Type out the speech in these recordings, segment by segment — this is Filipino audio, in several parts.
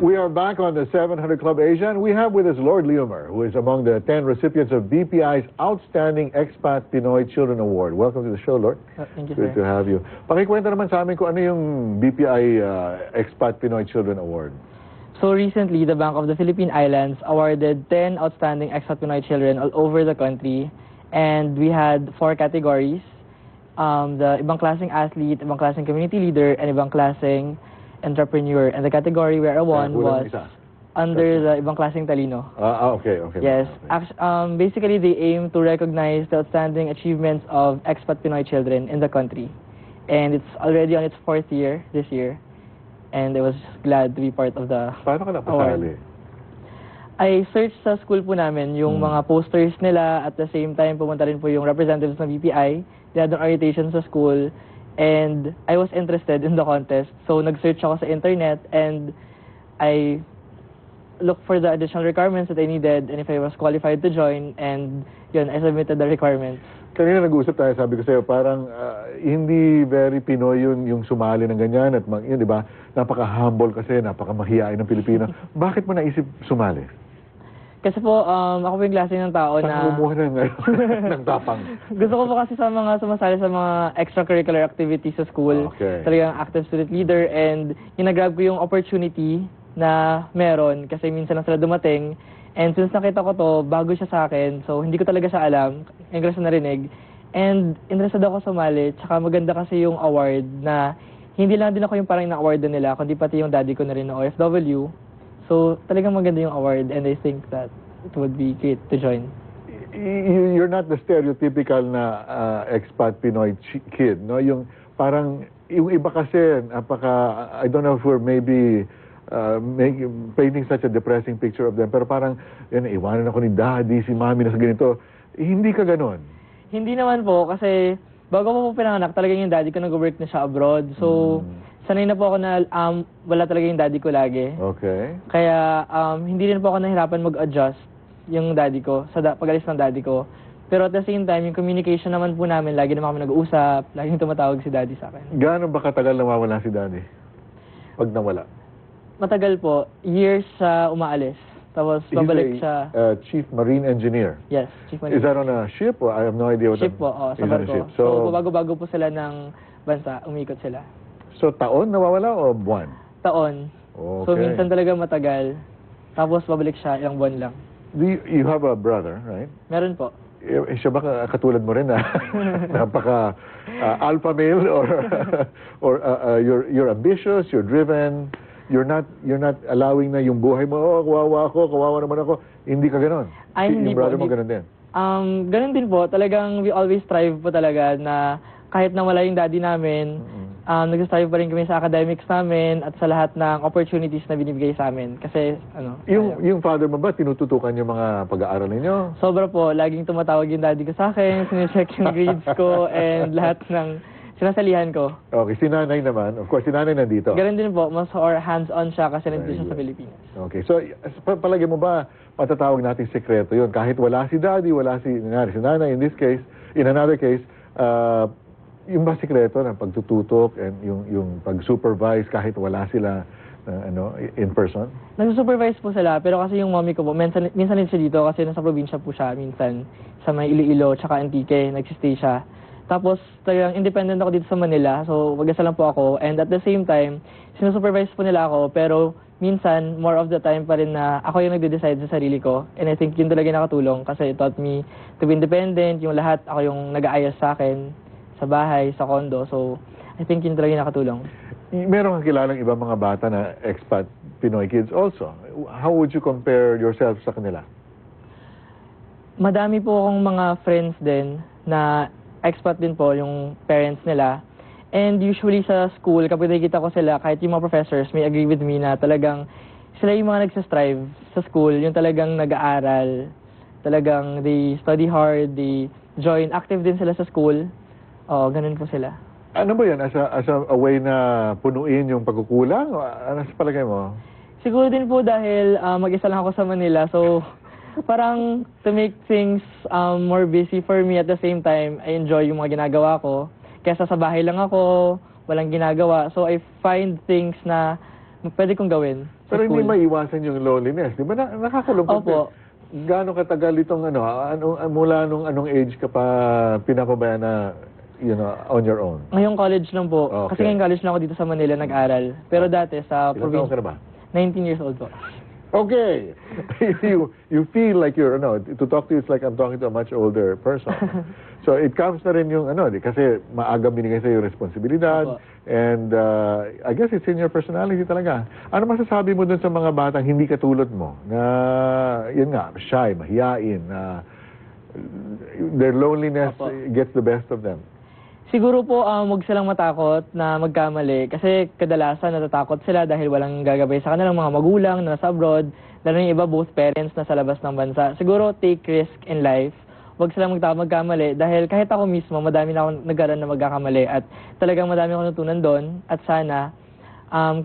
We are back on the 700 Club Asia, and we have with us Lord Leomar, who is among the 10 recipients of BPI's Outstanding Expat Pinoy Children Award. Welcome to the show, Lord. Thank you, Good sir. to have you. Pakikwento naman sa amin kung ano yung BPI Expat Pinoy Children Award. So recently, the Bank of the Philippine Islands awarded 10 outstanding expat Pinoy children all over the country. And we had 4 categories. The ibang klaseng athlete, ibang klaseng community leader, and ibang klaseng entrepreneur. And the category where I won was under the ibang klaseng talino. Okay. Yes. Basically, they aim to recognize the outstanding achievements of expat Pinoy children in the country. And it's already on its 4th year this year. And I was glad to be part of the Paano ka napasali? I searched sa school po namin yung mga posters nila. At the same time, pumunta rin po yung representatives ng BPI. They had an orientation sa school. And I was interested in the contest. So, nag-search ako sa internet and I looked for the additional requirements that I needed and if I was qualified to join. And yun, I submitted the requirements. Kanina nag-usap tayo, sabi ko sa'yo, parang hindi very Pinoy yung sumali ng ganyan. At yun, di ba, napaka-humble kasi, napaka-mahiyain ng Pilipino. Bakit mo naisip sumali? Kasi po, ako po yung klase ng tao na... Saan kumuha ng tapang? Gusto ko po kasi sa mga sumasali sa mga extracurricular activities sa school. Okay. Talagang active student leader and ginagrab ko yung opportunity na meron kasi minsan lang sila dumating. And since nakita ko to, bago siya sa akin, so hindi ko talaga siya alam, yung kasi narinig. And interested ako sumali, tsaka maganda kasi yung award na hindi lang din ako yung parang na-award nila, kundi pati yung daddy ko na rin na OFW. So talagang maganda yung award and I think that it would be great to join. You're not the stereotypical na expat Pinoy kid, no? Yung parang, yung iba kasi, I don't know if we're maybe painting such a depressing picture of them. Pero parang, yan, iwanan ako ni daddy, si mami na sa ganito. Hindi ka ganon. Hindi naman po, kasi bago mo po pinanganak, talagang yung daddy ko nag-work na siya abroad. So, sanay na po ako na wala talaga yung daddy ko lagi. Okay. Kaya, hindi rin po ako nahirapan mag-adjust yung daddy ko, sa pag-alis ng daddy ko. Pero at the same time, yung communication naman po namin, lagi naman kami nag-uusap, laging tumatawag si daddy sa akin. Gaano ba katagal nawawala si daddy? Pag nawala? Matagal po, years siya umaalis. Tapos babalik siya. Chief Marine Engineer. Yes, Chief Marine. Is that on a ship or I have no idea what Ship po, sa is on a barko. ship. So, bago-bago po sila ng bansa, umikot sila. So, taon nawawala o buwan? Taon. Okay. So, minsan talaga matagal. Tapos babalik siya, ilang buwan lang. You have a brother, right? Meron po. Siya ba katulad mo rin na napaka alpha male or you're ambitious, you're driven, you're not allowing na yung buhay mo, kawawa naman ako. Hindi ka ganon. Hindi yung brother po, mo ganon din. Ganon din po. Talagang we always strive po talaga na kahit na wala yung daddy namin, nag-strive pa rin kami sa academics namin at sa lahat ng opportunities na binibigay sa amin. Kasi, Yung father mo ba, tinututukan yung mga pag-aaral ninyo? Sobra po. Laging tumatawag yung daddy ko sa akin, sinecheck yung grades ko, and lahat ng sinasalihan ko. Okay, si nanay naman. Of course, si nanay nandito. Ganun din po. Mas hands-on siya kasi nandito siya sa Pilipinas. Okay, so palagi mo ba matatawag natin sekreto yun? Kahit wala si daddy, wala si nanay, in this case, in another case, yung ba sikreto ng pagtututok and yung pag-supervise kahit wala sila in person? Nag-supervise po sila, pero kasi yung mommy ko po, minsan din siya dito kasi nasa probinsya po siya minsan sa may Iloilo tsaka Antique, nagsistay siya. Tapos talagang independent ako dito sa Manila, so mag-isa lang po ako. And at the same time, sinusupervise po nila ako, pero minsan, more of the time pa rin na ako yung nagde-decide sa sarili ko. And I think yun talaga nakatulong kasi it taught me to be independent, yung lahat, ako yung nag-aayos sa akin, sa bahay, sa condo. So, I think yun talaga nakatulong. Meron kang kilalang ibang mga bata na expat Pinoy kids also. How would you compare yourself sa kanila? Madami po akong mga friends din na expat din po yung parents nila. And usually sa school, kapag nakikita ko sila, kahit yung mga professors may agree with me na talagang sila yung mga nagsastrive sa school, yung talagang nag-aaral, talagang they study hard, they join, active din sila sa school. Ganun po sila. Ano ba yan? As a way na punuin yung pagkukulang? Ano sa palagay mo? Siguro din po dahil mag-isa lang ako sa Manila. So, parang to make things more busy for me at the same time, I enjoy yung mga ginagawa ko. Kesa sa bahay lang ako, walang ginagawa. So, I find things na pwede kong gawin sa Pero hindi school. maiwasan yung loneliness. Di ba nakakalungkot Opo. din? Gaano katagal itong mula anong age ka pa pinapabayaan na, on your own? Ngayong college lang po. Kasi Okay. ngayong college lang ako dito sa Manila nag-aral. Pero dati sa Ilang taon ka province, na ba? 19 years old po. Okay. you feel like to talk to you, it's like I'm talking to a much older person. So it comes na rin yung kasi maaga binigay sa yung responsibilidad, Opo. and I guess it's in your personality talaga. Ano masasabi mo dun sa mga batang hindi katulad mo na yun nga, shy, mahiyain, their loneliness Opo. gets the best of them? Siguro po, huwag silang matakot na magkamali kasi kadalasan natatakot sila dahil walang gagabay sa kanilang mga magulang na nasa abroad, lalo yung iba, both parents na sa labas ng bansa. Siguro, take risk in life. Huwag silang magkamali dahil kahit ako mismo, madami na akong nagkaroon na magkakamali at talagang madami akong natutunan doon at sana,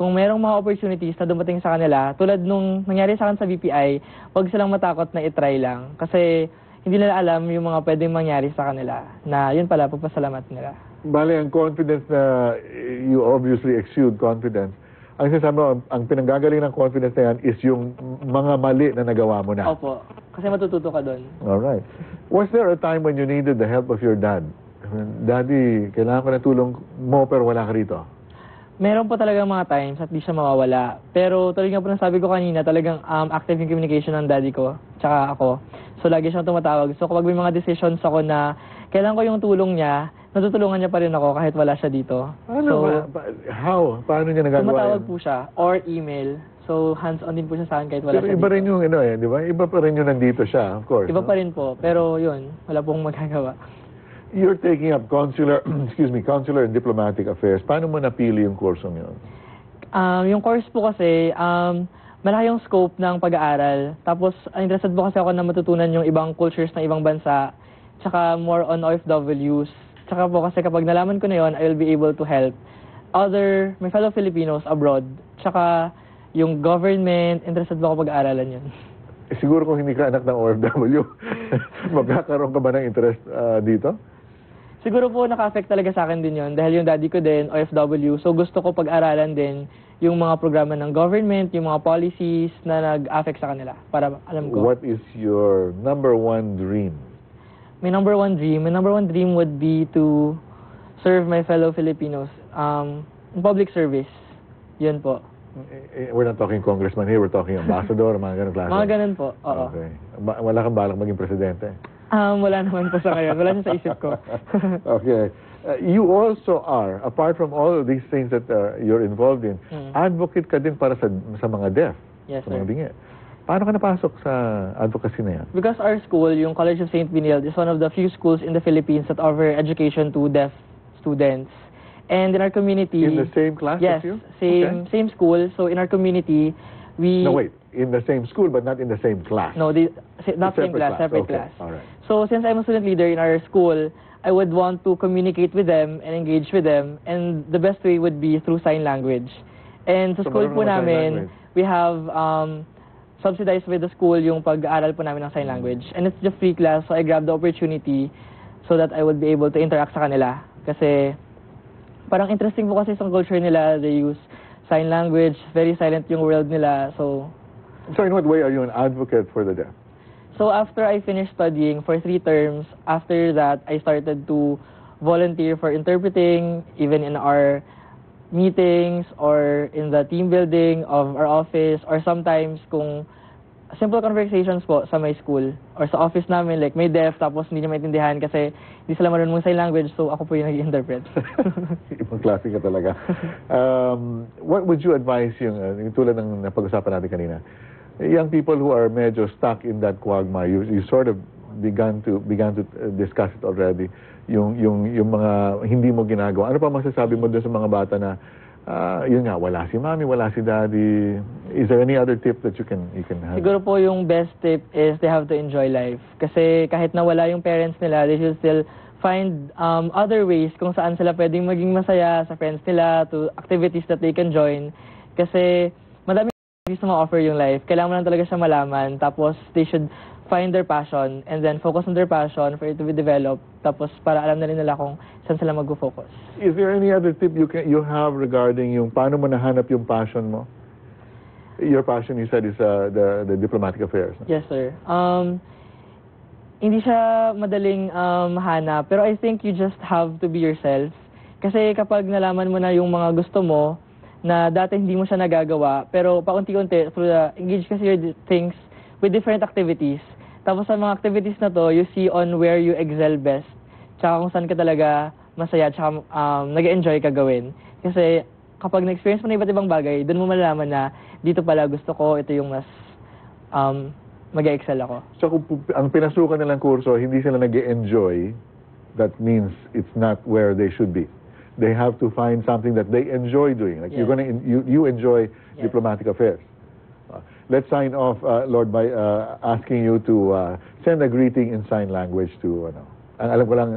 kung mayroong mga opportunities na dumating sa kanila, tulad nung nangyari sa akin sa BPI, huwag silang matakot na itry lang kasi hindi nila alam yung mga pwedeng mangyari sa kanila na yun pala, pagpasalamat nila. Bale, ang confidence na you obviously exude confidence. Ang sinasabi mo, ang pinanggagaling ng confidence na yan is yung mga mali na nagawa mo na. Opo, kasi matututo ka doon. Alright. Was there a time when you needed the help of your dad? Daddy, kailangan ko ng tulong mo pero wala ka rito. Meron po talaga mga times at di siya mawawala. Pero tuloy nga po nasabi ko kanina, talagang active yung communication ng daddy ko, tsaka ako. So lagi siyang tumatawag. So kapag may mga decisions ako na kailangan ko yung tulong niya, natutulungan niya pa rin ako kahit wala siya dito. How? Paano niya nagagawa Tumatawag yun? po siya or email. So hands-on din po siya sa akin kahit wala Pero siya iba dito. rin yung di ba? Iba pa rin yung nandito siya, of course. Iba no? pa rin po. Pero yun, wala pong magagawa. You're taking up consular and diplomatic affairs. Paano mo napili yung kursong yun? Yung course po kasi, malaki yung scope ng pag-aaral. Tapos, interested po kasi ako na matutunan yung ibang cultures ng ibang bansa. Tsaka more on OFWs. Tsaka po kasi kapag nalaman ko na yun, I will be able to help my fellow Filipinos abroad. Tsaka yung government, interested po ako pag-aaralan yun. Siguro kung hindi ka anak ng OFW, magkakaroon ka ba ng interest dito? Siguro po naka-affect talaga sa akin din yun dahil yung daddy ko din, OFW. So gusto ko pag-aralan din yung mga programa ng government, yung mga policies na nag-affect sa kanila para alam ko. What is your number one dream? My number one dream would be to serve my fellow Filipinos in public service. Yun po. We're not talking congressman here, we're talking ambassador, mga ganun klase. Mga ganun po, oo. Okay. Wala kang balak maging presidente? Wala naman po sa ngayon. Wala siya sa isip ko. Okay. You also are, apart from all of these things that you're involved in, advocate ka din para sa mga deaf, Yes, sa mga sir. bingi. Paano ka napasok sa advocacy na yan? Because our school, yung College of St. Benilde, is one of the few schools in the Philippines that offer education to deaf students. And in our community... In the same class yes, as you? same school. So in our community, we... No, wait. In the same school, but not in the same class. No, not same class, separate Okay. class. All right. So since I'm a student leader in our school, I would want to communicate with them and engage with them. And the best way would be through sign language. And sa So, school marunong po ka sign namin, language? we have subsidized with the school yung pag-aaral po namin ng sign language. And it's just free class, so I grabbed the opportunity so that I would be able to interact sa kanila. Kasi parang interesting po kasi sa culture nila, they use sign language, very silent yung world nila. So in what way are you an advocate for the deaf? So after I finished studying for 3 terms, after that, I started to volunteer for interpreting, even in our meetings or in the team building of our office, or sometimes kung simple conversations po sa my school or sa office namin, like may deaf tapos hindi niya maintindihan kasi hindi sila marunong sign language, so ako po yung nag-interpret. Ibang klase ka talaga. What would you advise yung tulad ng napag-usapan natin kanina? Young people who are medyo stuck in that quagmire, you sort of began to discuss it already. Yung mga hindi mo ginagawa. Ano pa masasabi mo doon sa mga bata na yun nga, wala si mommy, wala si daddy? Is there any other tip that you can have? Siguro po yung best tip is they have to enjoy life. Kasi kahit na wala yung parents nila, they should still find other ways kung saan sila pwedeng maging masaya sa friends nila, to activities that they can join. Kasi madami na ma-offer yung life. Kailangan mo lang talaga siya malaman. Tapos they should find their passion and then focus on their passion for it to be developed. Tapos para alam na rin nila kung saan sila mag-focus. Is there any other tip you have regarding yung paano mo nahanap yung passion mo? your passion, you said, is the diplomatic affairs. No? Yes, sir. Hindi siya madaling mahanap, pero I think you just have to be yourself. Kasi kapag nalaman mo na yung mga gusto mo, na dati hindi mo siya nagagawa, pero paunti-unti, through the engage kasi your things with different activities. Tapos sa mga activities na to, you see on where you excel best, tsaka kung saan ka talaga masaya, tsaka nag-enjoy ka gawin. Kasi kapag na-experience mo na iba't ibang bagay, doon mo malalaman na dito pala gusto ko, ito yung mas mag-excel ako. So kung ang pinasukan nilang kurso, hindi sila nag-enjoy, that means it's not where they should be. They have to find something that they enjoy doing. Like Yes. you enjoy Yes. diplomatic affairs. Let's sign off, Lord, by asking you to send a greeting in sign language to, ang alam ko lang,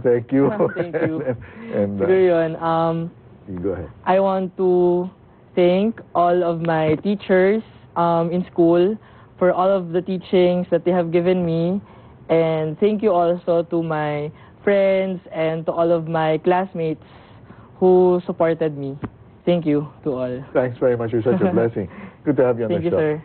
thank you. Thank you. and Siguro yun, go ahead. I want to thank all of my teachers in school for all of the teachings that they have given me. And thank you also to my friends and to all of my classmates who supported me. Thank you to all. Thanks very much. You're such a blessing. Good to have you on Thank the you, show. sir.